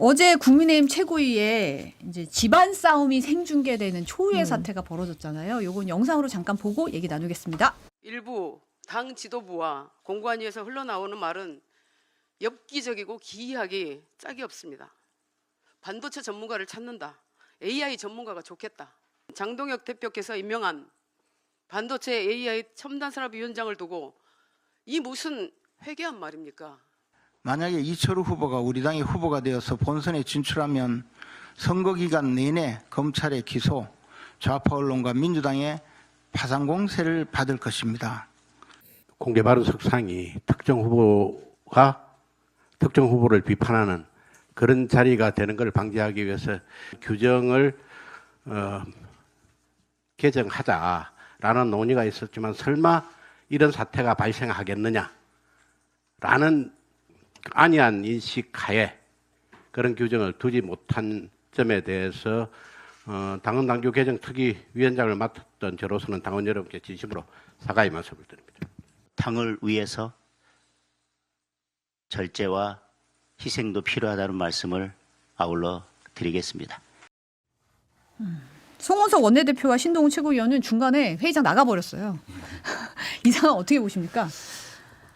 어제 국민의힘 최고위에 이제 집안 싸움이 생중계되는 초유의 사태가 벌어졌잖아요. 요건 영상으로 잠깐 보고 얘기 나누겠습니다. 일부 당 지도부와 공관위에서 흘러나오는 말은 엽기적이고 기이하기 짝이 없습니다. 반도체 전문가를 찾는다. AI 전문가가 좋겠다. 장동혁 대표께서 임명한 반도체 AI 첨단산업위원장을 두고 이 무슨 회개한 말입니까? 만약에 이철우 후보가 우리 당의 후보가 되어서 본선에 진출하면 선거기간 내내 검찰의 기소, 좌파 언론과 민주당의 파상 공세를 받을 것입니다. 공개 발언 석상이 특정 후보를 비판하는 그런 자리가 되는 걸 방지하기 위해서 규정을 개정하자라는 논의가 있었지만 설마 이런 사태가 발생하겠느냐라는 안이한 인식하에 그런 규정을 두지 못한 점에 대해서 당헌 당규 개정 특위위원장을 맡았던 저로서는 당원 여러분께 진심으로 사과의 말씀을 드립니다. 당을 위해서 절제와 희생도 필요하다는 말씀을 아울러 드리겠습니다. 송원석 원내대표와 신동훈 최고위원은 중간에 회의장 나가버렸어요. 이 상황 어떻게 보십니까?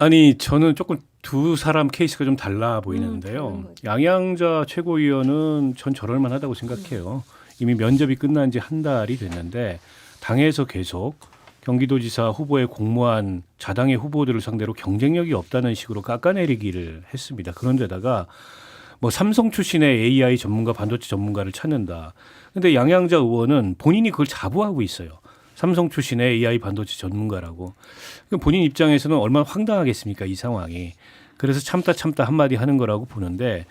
아니 저는 조금 두 사람 케이스가 좀 달라 보이는데요. 양양자 최고위원은 전 저럴 만하다고 생각해요. 이미 면접이 끝난 지 한 달이 됐는데 당에서 계속 경기도지사 후보에 공모한 자당의 후보들을 상대로 경쟁력이 없다는 식으로 깎아내리기를 했습니다. 그런데다가 뭐 삼성 출신의 AI 전문가, 반도체 전문가를 찾는다. 근데 양양자 의원은 본인이 그걸 자부하고 있어요. 삼성 출신의 AI 반도체 전문가라고. 본인 입장에서는 얼마나 황당하겠습니까, 이 상황이. 그래서 참다 한마디 하는 거라고 보는데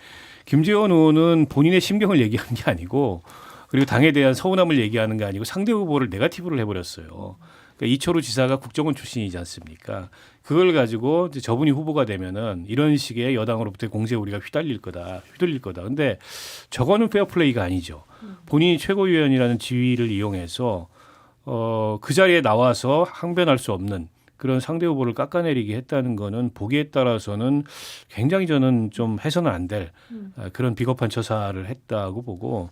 김재원 의원은 본인의 심경을 얘기한 게 아니고 그리고 당에 대한 서운함을 얘기하는 게 아니고 상대 후보를 네거티브를 해버렸어요. 그러니까 이철우 지사가 국정원 출신이지 않습니까? 그걸 가지고 이제 저분이 후보가 되면은 이런 식의 여당으로부터 공세에 우리가 휘둘릴 거다. 근데 저거는 페어플레이가 아니죠. 본인이 최고위원이라는 지위를 이용해서 그 자리에 나와서 항변할 수 없는 그런 상대 후보를 깎아내리게 했다는 거는 보기에 따라서는 굉장히 저는 좀 해서는 안 될 그런 비겁한 처사를 했다고 보고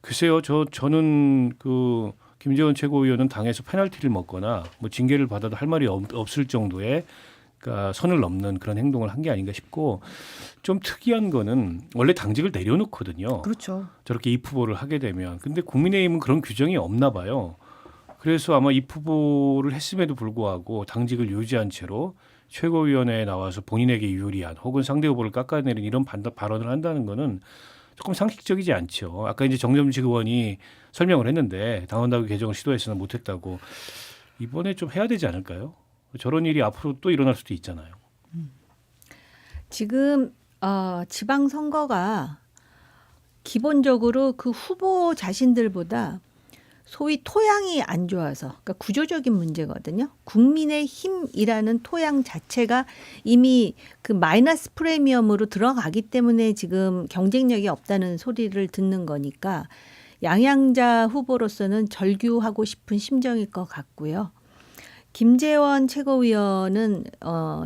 글쎄요, 저는 그 김재원 최고위원은 당에서 페널티를 먹거나 뭐 징계를 받아도 할 말이 없을 정도의 그러니까 선을 넘는 그런 행동을 한 게 아닌가 싶고 좀 특이한 거는 원래 당직을 내려놓거든요. 그렇죠. 저렇게 입 후보를 하게 되면. 근데 국민의힘은 그런 규정이 없나 봐요. 그래서 아마 입 후보를 했음에도 불구하고 당직을 유지한 채로 최고위원회에 나와서 본인에게 유리한 혹은 상대 후보를 깎아내린 이런 발언을 한다는 거는 조금 상식적이지 않죠. 아까 이제 정점식 의원이 설명을 했는데 당헌당규 개정을 시도했으나 못했다고 이번에 좀 해야 되지 않을까요? 저런 일이 앞으로 또 일어날 수도 있잖아요. 지금 지방선거가 기본적으로 그 후보 자신들보다 소위 토양이 안 좋아서 그러니까 구조적인 문제거든요. 국민의힘이라는 토양 자체가 이미 그 마이너스 프리미엄으로 들어가기 때문에 지금 경쟁력이 없다는 소리를 듣는 거니까 양양자 후보로서는 절규하고 싶은 심정일 것 같고요. 김재원 최고위원은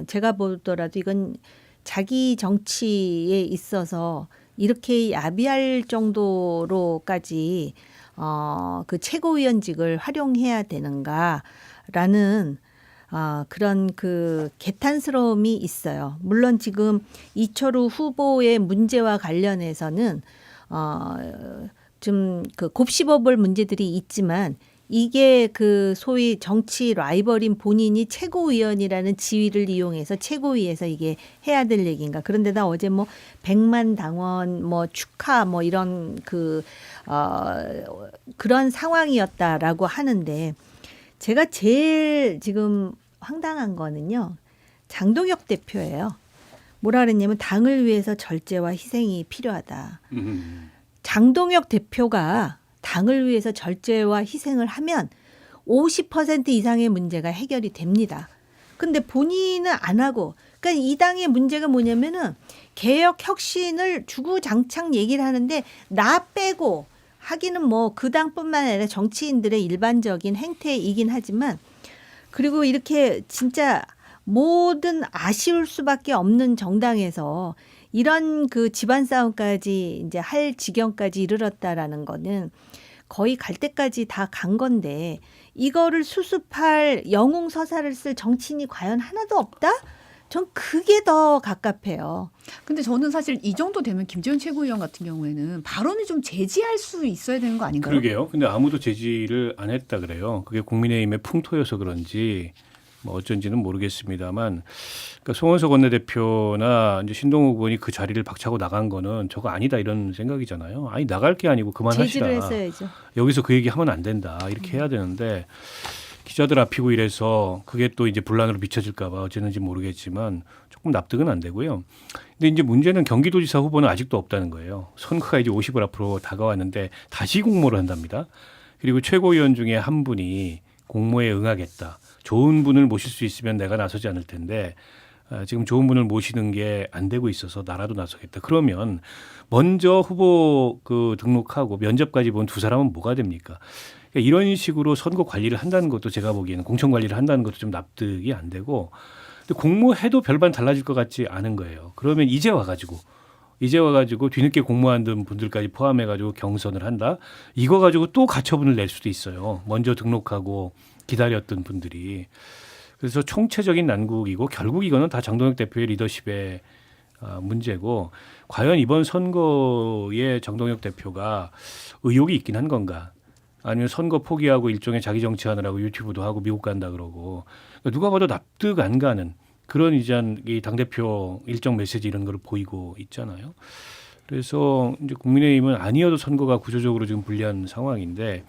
제가 보더라도 이건 자기 정치에 있어서 이렇게 야비할 정도로까지 그 최고위원직을 활용해야 되는가라는 그런 그 개탄스러움이 있어요. 물론 지금 이철우 후보의 문제와 관련해서는 좀 그 곱씹어볼 문제들이 있지만 이게 그 소위 정치 라이벌인 본인이 최고위원이라는 지위를 이용해서 최고위에서 이게 해야 될 얘기인가. 그런데 나 어제 뭐 100만 당원 뭐 축하 뭐 이런 그런 상황이었다라고 하는데 제가 제일 지금 황당한 거는요. 장동혁 대표예요. 뭐라 그랬냐면 당을 위해서 절제와 희생이 필요하다. 장동혁 대표가 당을 위해서 절제와 희생을 하면 50% 이상의 문제가 해결이 됩니다. 근데 본인은 안 하고, 그러니까 이 당의 문제가 뭐냐면은 개혁 혁신을 주구장창 얘기를 하는데 나 빼고 하기는 뭐 그 당뿐만 아니라 정치인들의 일반적인 행태이긴 하지만 그리고 이렇게 진짜 모든 아쉬울 수밖에 없는 정당에서 이런 그 집안 싸움까지 이제 할 지경까지 이르렀다라는 거는 거의 갈 때까지 다 간 건데 이거를 수습할 영웅 서사를 쓸 정치인이 과연 하나도 없다? 전 그게 더 갑갑해요. 근데 저는 사실 이 정도 되면 김재원 최고위원 같은 경우에는 발언을 좀 제지할 수 있어야 되는 거 아닌가요? 그러게요. 근데 아무도 제지를 안 했다 그래요. 그게 국민의힘의 풍토여서 그런지 뭐 어쩐지는 모르겠습니다만, 그러니까 송원석 원내대표나 이제 신동욱 의원이 그 자리를 박차고 나간 거는 저거 아니다 이런 생각이잖아요. 아니 나갈 게 아니고 그만하시라. 제지를 했어야죠. 여기서 그 얘기 하면 안 된다 이렇게 해야 되는데 기자들 앞이고 이래서 그게 또 이제 분란으로 비춰질까 봐 어쨌는지 모르겠지만 조금 납득은 안 되고요. 근데 이제 문제는 경기도지사 후보는 아직도 없다는 거예요. 선거가 이제 50일 앞으로 다가왔는데 다시 공모를 한답니다. 그리고 최고위원 중에 한 분이 공모에 응하겠다. 좋은 분을 모실 수 있으면 내가 나서지 않을 텐데 지금 좋은 분을 모시는 게 안 되고 있어서 나라도 나서겠다. 그러면 먼저 후보 그 등록하고 면접까지 본 두 사람은 뭐가 됩니까? 그러니까 이런 식으로 선거 관리를 한다는 것도 제가 보기에는 공천 관리를 한다는 것도 좀 납득이 안 되고, 근데 공모해도 별반 달라질 것 같지 않은 거예요. 그러면 이제 와가지고 뒤늦게 공모한 분들까지 포함해가지고 경선을 한다. 이거 가지고 또 가처분을 낼 수도 있어요. 먼저 등록하고 기다렸던 분들이. 그래서 총체적인 난국이고 결국 이거는 다 장동혁 대표의 리더십의 문제고, 과연 이번 선거에 장동혁 대표가 의욕이 있긴 한 건가? 아니면 선거 포기하고 일종의 자기 정치하느라고 유튜브도 하고 미국 간다 그러고, 그러니까 누가 봐도 납득 안 가는 그런 이제 이 당대표 일정 메시지 이런 걸 보이고 있잖아요. 그래서 이제 국민의힘은 아니어도 선거가 구조적으로 지금 불리한 상황인데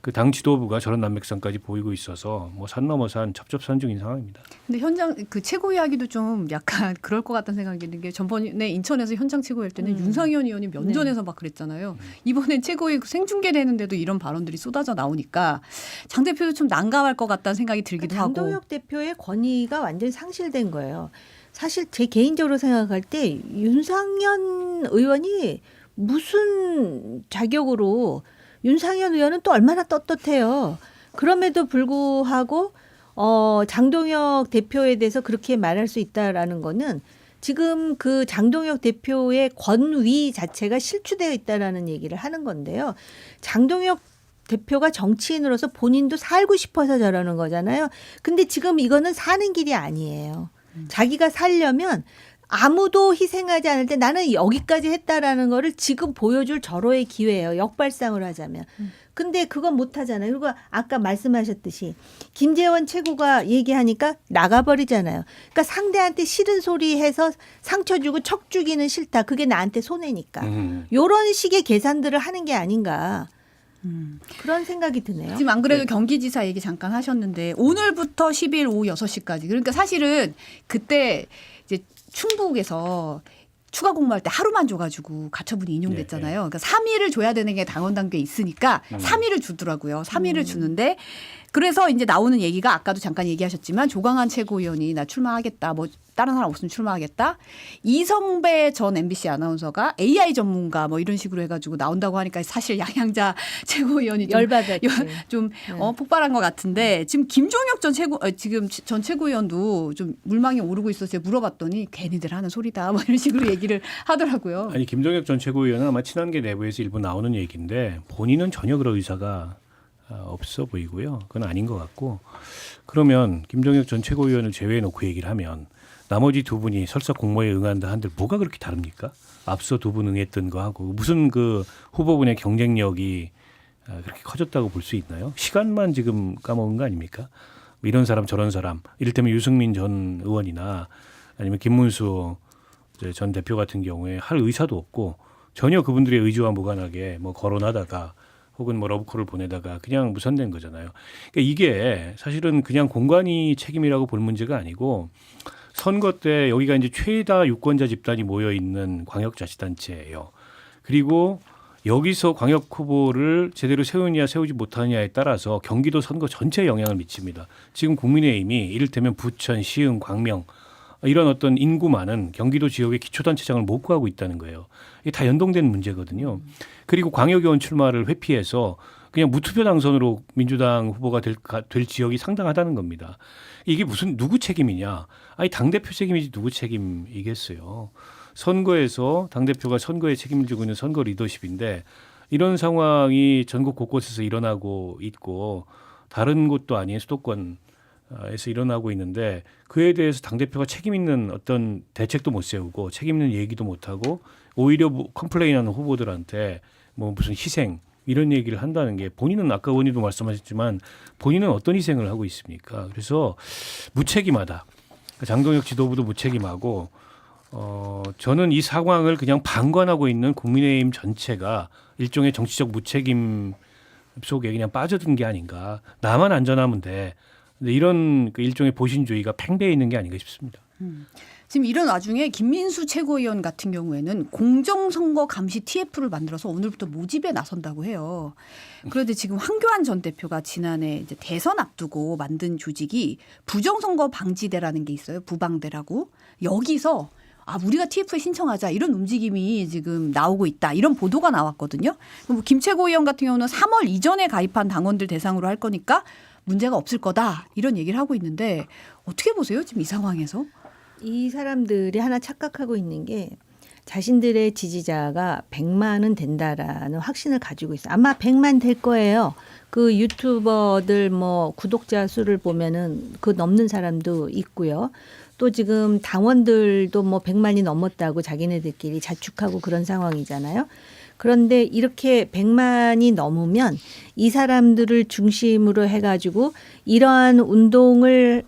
그 당 지도부가 저런 난맥상까지 보이고 있어서 뭐 산 넘어 산 첩첩산중인 상황입니다. 근데 현장 그 최고위 하기도 좀 약간 그럴 것 같다는 생각이 드는 게, 전번에 인천에서 현장 최고위 할 때는 윤상현 의원이 면전에서 막 그랬잖아요. 이번엔 최고위 생중계되는데도 이런 발언들이 쏟아져 나오니까 장 대표도 좀 난감할 것 같다는 생각이 들기도 하고. 장동혁 대표의 권위가 완전히 상실된 거예요. 사실 제 개인적으로 생각할 때 윤상현 의원이 무슨 자격으로, 윤상현 의원은 또 얼마나 떳떳해요. 그럼에도 불구하고 장동혁 대표에 대해서 그렇게 말할 수 있다라는 거는 지금 그 장동혁 대표의 권위 자체가 실추되어 있다라는 얘기를 하는 건데요. 장동혁 대표가 정치인으로서 본인도 살고 싶어서 저러는 거잖아요. 근데 지금 이거는 사는 길이 아니에요. 자기가 살려면 아무도 희생하지 않을 때 나는 여기까지 했다라는 거를 지금 보여줄 절호의 기회예요. 역발상을 하자면. 근데 그건 못 하잖아요. 그리고 아까 말씀하셨듯이 김재원 최고가 얘기하니까 나가버리잖아요. 그러니까 상대한테 싫은 소리 해서 상처 주고 척 죽이는 싫다. 그게 나한테 손해니까. 이런 식의 계산들을 하는 게 아닌가. 그런 생각이 드네요. 지금 안 그래도 경기지사 얘기 잠깐 하셨는데 오늘부터 10일 오후 6시까지. 그러니까 사실은 그때 이제 충북에서 추가 공모할 때 하루만 줘가지고 가처분이 인용됐잖아요. 그러니까 3일을 줘야 되는 게 당원 단계에 있으니까 3일을 주더라고요. 3일을 주는데, 그래서 이제 나오는 얘기가 아까도 잠깐 얘기하셨지만 조광한 최고위원이 나 출마하겠다. 뭐 다른 사람 없으면 출마하겠다. 이성배 전 MBC 아나운서가 AI 전문가 뭐 이런 식으로 해가지고 나온다고 하니까 사실 양양자 최고위원이 좀 폭발한 것 같은데, 지금 김종혁 지금 전 최고위원도 좀 물망에 오르고 있었어요. 물어봤더니 걔네들 하는 소리다. 뭐 이런 식으로 얘기를 하더라고요. 아니 김종혁 전 최고위원은 아마 친한계 내부에서 일부 나오는 얘기인데 본인은 전혀 그럴 의사가 없어 보이고요. 그건 아닌 것 같고, 그러면 김종혁 전 최고위원을 제외해놓고 얘기를 하면 나머지 두 분이 설사 공모에 응한다 한들 뭐가 그렇게 다릅니까? 앞서 두 분 응했던 거 하고 무슨 그 후보군의 경쟁력이 그렇게 커졌다고 볼 수 있나요? 시간만 지금 까먹은 거 아닙니까? 이런 사람 저런 사람, 이를테면 유승민 전 의원이나 아니면 김문수 전 대표 같은 경우에 할 의사도 없고 전혀 그분들의 의지와 무관하게 뭐 거론하다가 혹은 뭐 러브콜을 보내다가 그냥 무산된 거잖아요. 그러니까 이게 사실은 그냥 공관위 책임이라고 볼 문제가 아니고, 선거 때 여기가 이제 최다 유권자 집단이 모여 있는 광역자치단체예요. 그리고 여기서 광역 후보를 제대로 세우느냐 세우지 못하느냐에 따라서 경기도 선거 전체에 영향을 미칩니다. 지금 국민의힘이 이를테면 부천, 시흥, 광명 이런 어떤 인구 많은 경기도 지역의 기초단체장을 못 구하고 있다는 거예요. 이게 다 연동된 문제거든요. 그리고 광역의원 출마를 회피해서 그냥 무투표 당선으로 민주당 후보가 될 지역이 상당하다는 겁니다. 이게 무슨 누구 책임이냐? 아니 당대표 책임이지 누구 책임이겠어요. 선거에서 당대표가 선거에 책임을 지고 있는 선거 리더십인데 이런 상황이 전국 곳곳에서 일어나고 있고 다른 곳도 아닌 수도권에서 일어나고 있는데 그에 대해서 당대표가 책임 있는 어떤 대책도 못 세우고 책임 있는 얘기도 못 하고 오히려 컴플레인하는 후보들한테 뭐 무슨 희생 이런 얘기를 한다는 게 본인은 아까 의원님도 말씀하셨지만 본인은 어떤 희생을 하고 있습니까? 그래서 무책임하다. 장동혁 지도부도 무책임하고 저는 이 상황을 그냥 방관하고 있는 국민의힘 전체가 일종의 정치적 무책임 속에 그냥 빠져든 게 아닌가. 나만 안전하면 돼. 근데 이런 그 일종의 보신주의가 팽배해 있는 게 아닌가 싶습니다. 지금 이런 와중에 김민수 최고위원 같은 경우에는 공정선거 감시 TF를 만들어서 오늘부터 모집에 나선다고 해요. 그런데 지금 황교안 전 대표가 지난해 이제 대선 앞두고 만든 조직이 부정선거 방지대라는 게 있어요. 부방대라고. 여기서 우리가 TF에 신청하자 이런 움직임이 지금 나오고 있다. 이런 보도가 나왔거든요. 김 최고위원 같은 경우는 3월 이전에 가입한 당원들 대상으로 할 거니까 문제가 없을 거다. 이런 얘기를 하고 있는데 어떻게 보세요? 지금 이 상황에서? 이 사람들이 하나 착각하고 있는 게 자신들의 지지자가 100만은 된다라는 확신을 가지고 있어요. 아마 100만 될 거예요. 그 유튜버들 뭐 구독자 수를 보면은 그 넘는 사람도 있고요. 또 지금 당원들도 뭐 100만이 넘었다고 자기네들끼리 자축하고 그런 상황이잖아요. 그런데 이렇게 100만이 넘으면 이 사람들을 중심으로 해가지고 이러한 운동을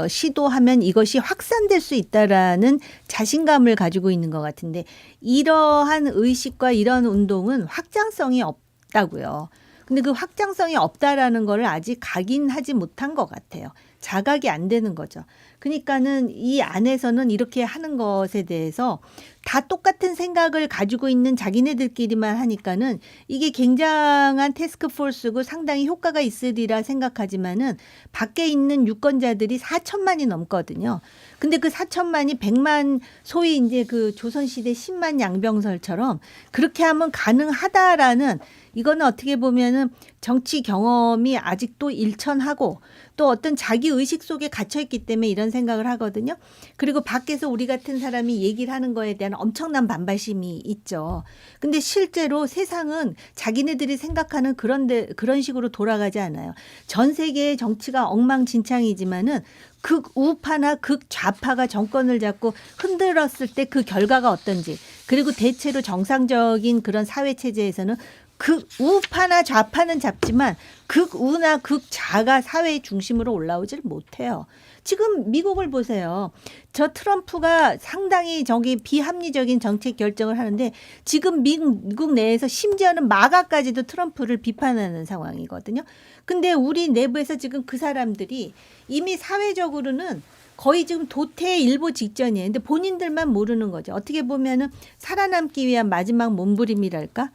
시도하면 이것이 확산될 수 있다라는 자신감을 가지고 있는 것 같은데 이러한 의식과 이런 운동은 확장성이 없다고요. 근데 그 확장성이 없다라는 걸 아직 각인하지 못한 것 같아요. 자각이 안 되는 거죠. 그러니까는 이 안에서는 이렇게 하는 것에 대해서 다 똑같은 생각을 가지고 있는 자기네들끼리만 하니까는 이게 굉장한 태스크포스고 상당히 효과가 있으리라 생각하지만은 밖에 있는 유권자들이 4천만이 넘거든요. 근데 그 4천만이 100만 소위 이제 그 조선시대 10만 양병설처럼 그렇게 하면 가능하다라는 이거는 어떻게 보면은 정치 경험이 아직도 일천하고 또 어떤 자기 의식 속에 갇혀 있기 때문에 이런 생각을 하거든요. 그리고 밖에서 우리 같은 사람이 얘기를 하는 거에 대한 엄청난 반발심이 있죠. 근데 실제로 세상은 자기네들이 생각하는 그런 식으로 돌아가지 않아요. 전 세계의 정치가 엉망진창이지만은 극우파나 극좌파가 정권을 잡고 흔들었을 때 그 결과가 어떤지 그리고 대체로 정상적인 그런 사회 체제에서는 극우파나 좌파는 잡지만 극우나 극좌가 사회의 중심으로 올라오질 못해요. 지금 미국을 보세요. 저 트럼프가 상당히 비합리적인 정책 결정을 하는데 지금 미국 내에서 심지어는 마가까지도 트럼프를 비판하는 상황이거든요. 근데 우리 내부에서 지금 그 사람들이 이미 사회적으로는 거의 지금 도태에 일보 직전이에요. 근데 본인들만 모르는 거죠. 어떻게 보면은 살아남기 위한 마지막 몸부림이랄까?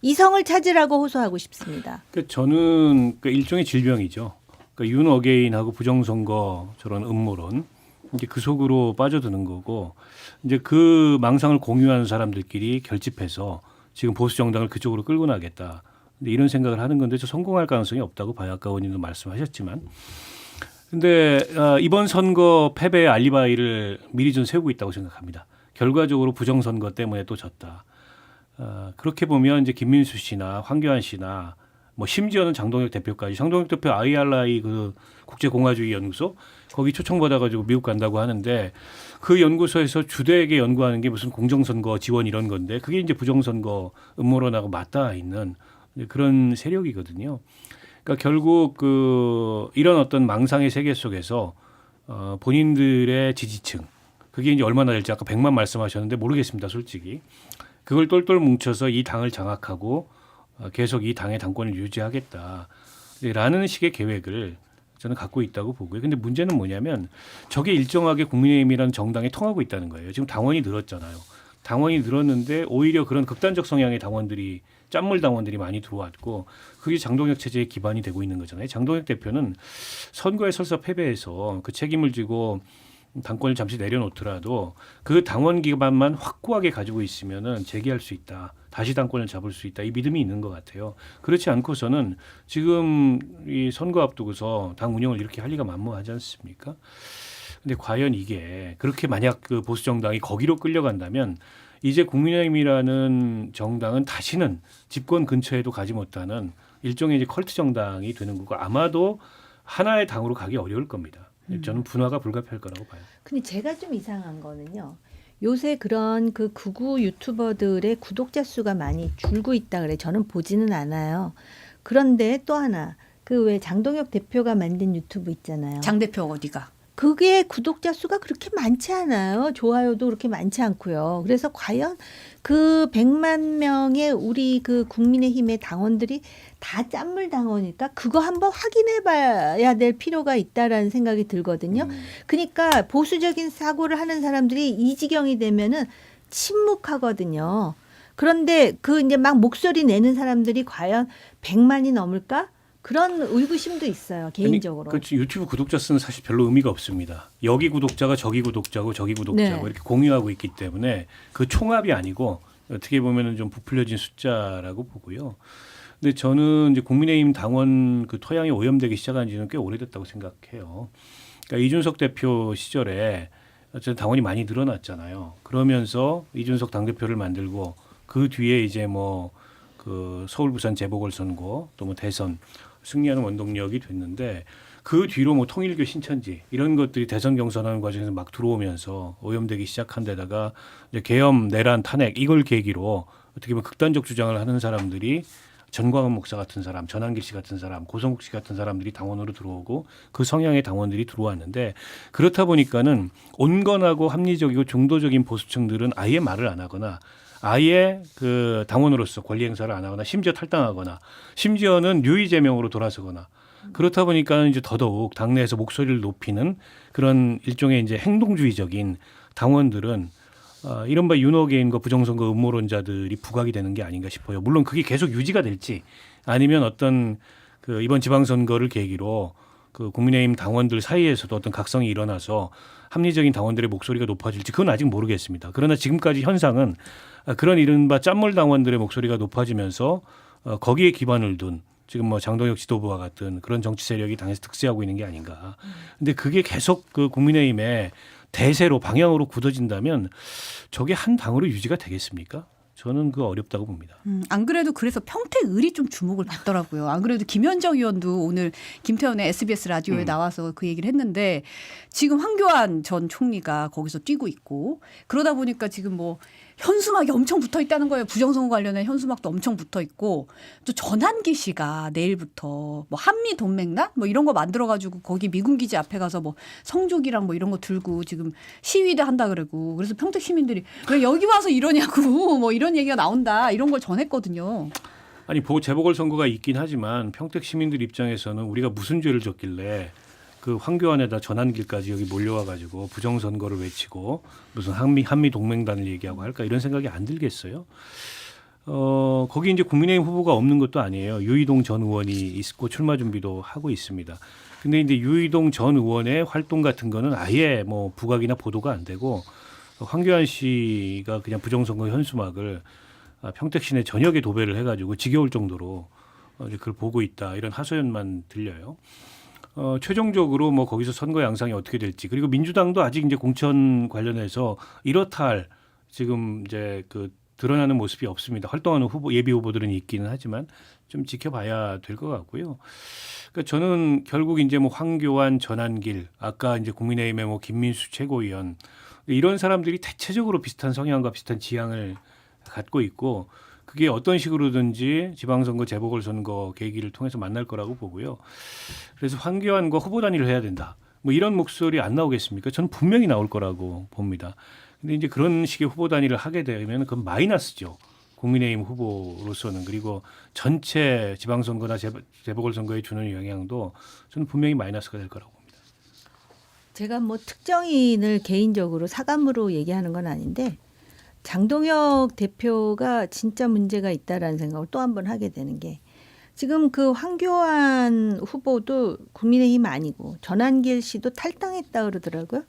이성을 찾으라고 호소하고 싶습니다. 저는 일종의 질병이죠. 윤 어게인하고 부정선거 저런 음모론 이제 그 속으로 빠져드는 거고 이제 그 망상을 공유하는 사람들끼리 결집해서 지금 보수 정당을 그쪽으로 끌고 나겠다. 근데 이런 생각을 하는 건데 저 성공할 가능성이 없다고 봐요. 아까 의원님도 말씀하셨지만. 근데 이번 선거 패배의 알리바이를 미리 좀 세우고 있다고 생각합니다. 결과적으로 부정선거 때문에 또 졌다. 그렇게 보면 이제 김민수 씨나 황교안 씨나 뭐 심지어는 장동혁 대표까지 장동혁 대표 IRI 그 국제공화주의 연구소 거기 초청받아가지고 미국 간다고 하는데 그 연구소에서 주되게 연구하는 게 무슨 공정선거 지원 이런 건데 그게 이제 부정선거 음모론하고 맞닿아 있는 그런 세력이거든요. 그러니까 결국 이런 어떤 망상의 세계 속에서 본인들의 지지층 그게 이제 얼마나 될지 아까 100만 말씀하셨는데 모르겠습니다, 솔직히. 그걸 똘똘 뭉쳐서 이 당을 장악하고 계속 이 당의 당권을 유지하겠다라는 식의 계획을 저는 갖고 있다고 보고요. 근데 문제는 뭐냐면 저게 일정하게 국민의힘이라는 정당에 통하고 있다는 거예요. 지금 당원이 늘었잖아요. 당원이 늘었는데 오히려 그런 극단적 성향의 당원들이 짠물 당원들이 많이 들어왔고 그게 장동혁 체제의 기반이 되고 있는 거잖아요. 장동혁 대표는 선거에 설사 패배해서 그 책임을 지고 당권을 잠시 내려놓더라도 그 당원 기반만 확고하게 가지고 있으면은 재기할 수 있다. 다시 당권을 잡을 수 있다. 이 믿음이 있는 것 같아요. 그렇지 않고서는 지금 이 선거 앞두고서 당 운영을 이렇게 할 리가 만무하지 않습니까? 근데 과연 이게 그렇게 만약 그 보수 정당이 거기로 끌려간다면 이제 국민의힘이라는 정당은 다시는 집권 근처에도 가지 못하는 일종의 이제 컬트 정당이 되는 거고 아마도 하나의 당으로 가기 어려울 겁니다. 저는 분화가 불가피할 거라고 봐요. 근데 제가 좀 이상한 거는요. 요새 그런 그 극우 유튜버들의 구독자 수가 많이 줄고 있다 그래. 저는 보지는 않아요. 그런데 또 하나 그 왜 장동혁 대표가 만든 유튜브 있잖아요. 장 대표 어디가? 그게 구독자 수가 그렇게 많지 않아요. 좋아요도 그렇게 많지 않고요. 그래서 과연 그 100만 명의 우리 그 국민의힘의 당원들이 다 짠물 당원일까? 그거 한번 확인해 봐야 될 필요가 있다라는 생각이 들거든요. 그러니까 보수적인 사고를 하는 사람들이 이 지경이 되면은 침묵하거든요. 그런데 그 이제 막 목소리 내는 사람들이 과연 100만이 넘을까? 그런 의구심도 있어요. 개인적으로. 그렇지. 유튜브 구독자 수는 사실 별로 의미가 없습니다. 여기 구독자가 저기 구독자고 저기 구독자고 네. 이렇게 공유하고 있기 때문에 그 총합이 아니고 어떻게 보면은 좀 부풀려진 숫자라고 보고요. 근데 저는 이제 국민의힘 당원 그 토양이 오염되기 시작한 지는 꽤 오래됐다고 생각해요. 그러니까 이준석 대표 시절에 어쨌든 당원이 많이 늘어났잖아요. 그러면서 이준석 당대표를 만들고 그 뒤에 이제 뭐 그 서울 부산 재보궐선거 또 뭐 대선 승리하는 원동력이 됐는데 그 뒤로 뭐 통일교 신천지 이런 것들이 대선 경선하는 과정에서 막 들어오면서 오염되기 시작한 데다가 이제 계엄, 내란, 탄핵 이걸 계기로 어떻게 보면 극단적 주장을 하는 사람들이 전광훈 목사 같은 사람, 전한길 씨 같은 사람, 고성국 씨 같은 사람들이 당원으로 들어오고 그 성향의 당원들이 들어왔는데 그렇다 보니까는 온건하고 합리적이고 중도적인 보수층들은 아예 말을 안 하거나 아예 그 당원으로서 권리 행사를 안 하거나 심지어 탈당하거나 심지어는 유의제명으로 돌아서거나 그렇다 보니까 이제 더더욱 당내에서 목소리를 높이는 그런 일종의 이제 행동주의적인 당원들은 이른바 윤호개인과 부정선거 음모론자들이 부각이 되는 게 아닌가 싶어요. 물론 그게 계속 유지가 될지 아니면 어떤 그 이번 지방선거를 계기로 그 국민의힘 당원들 사이에서도 어떤 각성이 일어나서 합리적인 당원들의 목소리가 높아질지 그건 아직 모르겠습니다. 그러나 지금까지 현상은 그런 이른바 짠물 당원들의 목소리가 높아지면서 거기에 기반을 둔 지금 뭐 장동혁 지도부와 같은 그런 정치 세력이 당에서 득세하고 있는 게 아닌가. 근데 그게 계속 그 국민의힘의 대세로 방향으로 굳어진다면 저게 한 당으로 유지가 되겠습니까? 저는 그거 어렵다고 봅니다. 안 그래도 그래서 평택을이 좀 주목을 받더라고요. 안 그래도 김현정 의원도 오늘 김태현의 SBS 라디오에 나와서 그 얘기를 했는데 지금 황교안 전 총리가 거기서 뛰고 있고 그러다 보니까 지금 뭐 현수막이 엄청 붙어 있다는 거예요. 부정선거 관련된 현수막도 엄청 붙어 있고 또 전한기 씨가 내일부터 뭐 한미 동맹단 뭐 이런 거 만들어 가지고 거기 미군 기지 앞에 가서 뭐 성조기랑 뭐 이런 거 들고 지금 시위도 한다 그러고 그래서 평택 시민들이 왜 여기 와서 이러냐고 뭐 이런 얘기가 나온다 이런 걸 전했거든요. 아니 재보궐선거가 있긴 하지만 평택 시민들 입장에서는 우리가 무슨 죄를 졌길래 그 황교안에다 전한길까지 여기 몰려와 가지고 부정선거를 외치고 무슨 한미 동맹단을 얘기하고 할까 이런 생각이 안 들겠어요. 거기 이제 국민의힘 후보가 없는 것도 아니에요. 유이동 전 의원이 있고 출마 준비도 하고 있습니다. 근데 이제 유이동 전 의원의 활동 같은 거는 아예 뭐 부각이나 보도가 안 되고 황교안 씨가 그냥 부정선거 현수막을 평택 시내 전역에 도배를 해가지고 지겨울 정도로 이제 그걸 보고 있다 이런 하소연만 들려요. 최종적으로 뭐 거기서 선거 양상이 어떻게 될지 그리고 민주당도 아직 이제 공천 관련해서 이렇다 할 지금 이제 그 드러나는 모습이 없습니다. 활동하는 예비 후보들은 있기는 하지만 좀 지켜봐야 될 것 같고요. 그러니까 저는 결국 이제 뭐 황교안, 전한길, 아까 이제 국민의힘의 뭐 김민수 최고위원 이런 사람들이 대체적으로 비슷한 성향과 비슷한 지향을 갖고 있고 그게 어떤 식으로든지 지방선거, 재보궐선거 계기를 통해서 만날 거라고 보고요. 그래서 황교안과 후보 단일을 해야 된다. 뭐 이런 목소리 안 나오겠습니까? 저는 분명히 나올 거라고 봅니다. 근데 이제 그런 식의 후보 단일을 하게 되면 그건 마이너스죠. 국민의힘 후보로서는 그리고 전체 지방선거나 재보궐선거에 주는 영향도 저는 분명히 마이너스가 될 거라고 봅니다. 제가 뭐 특정인을 개인적으로 사감으로 얘기하는 건 아닌데 장동혁 대표가 진짜 문제가 있다라는 생각을 또 한 번 하게 되는 게 지금 그 황교안 후보도 국민의힘 아니고 전한길 씨도 탈당했다 그러더라고요.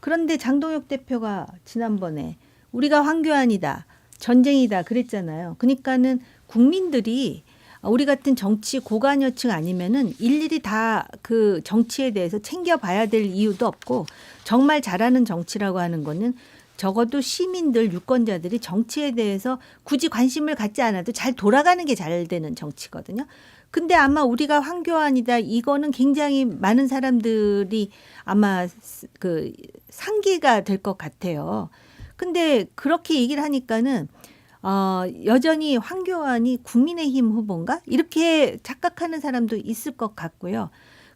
그런데 장동혁 대표가 지난번에 우리가 황교안이다. 전쟁이다 그랬잖아요. 그러니까는 국민들이 우리 같은 정치 고관여층 아니면은 일일이 다 그 정치에 대해서 챙겨봐야 될 이유도 없고 정말 잘하는 정치라고 하는 거는 적어도 시민들 유권자들이 정치에 대해서 굳이 관심을 갖지 않아도 잘 돌아가는 게 잘 되는 정치거든요. 근데 아마 우리가 황교안이다 이거는 굉장히 많은 사람들이 아마 그 상기가 될 것 같아요. 근데 그렇게 얘기를 하니까는 여전히 황교안이 국민의힘 후보인가? 이렇게 착각하는 사람도 있을 것 같고요.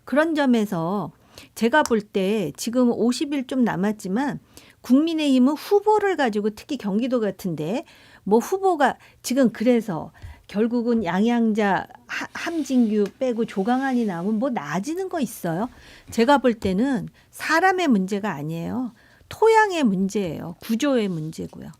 그런 점에서 제가 볼 때 지금 50일 좀 남았지만 국민의힘은 후보를 가지고 특히 경기도 같은데 뭐 후보가 지금 그래서 결국은 양양자 함진규 빼고 조강한이 나오면 뭐 나아지는 거 있어요? 제가 볼 때는 사람의 문제가 아니에요. 토양의 문제예요. 구조의 문제고요.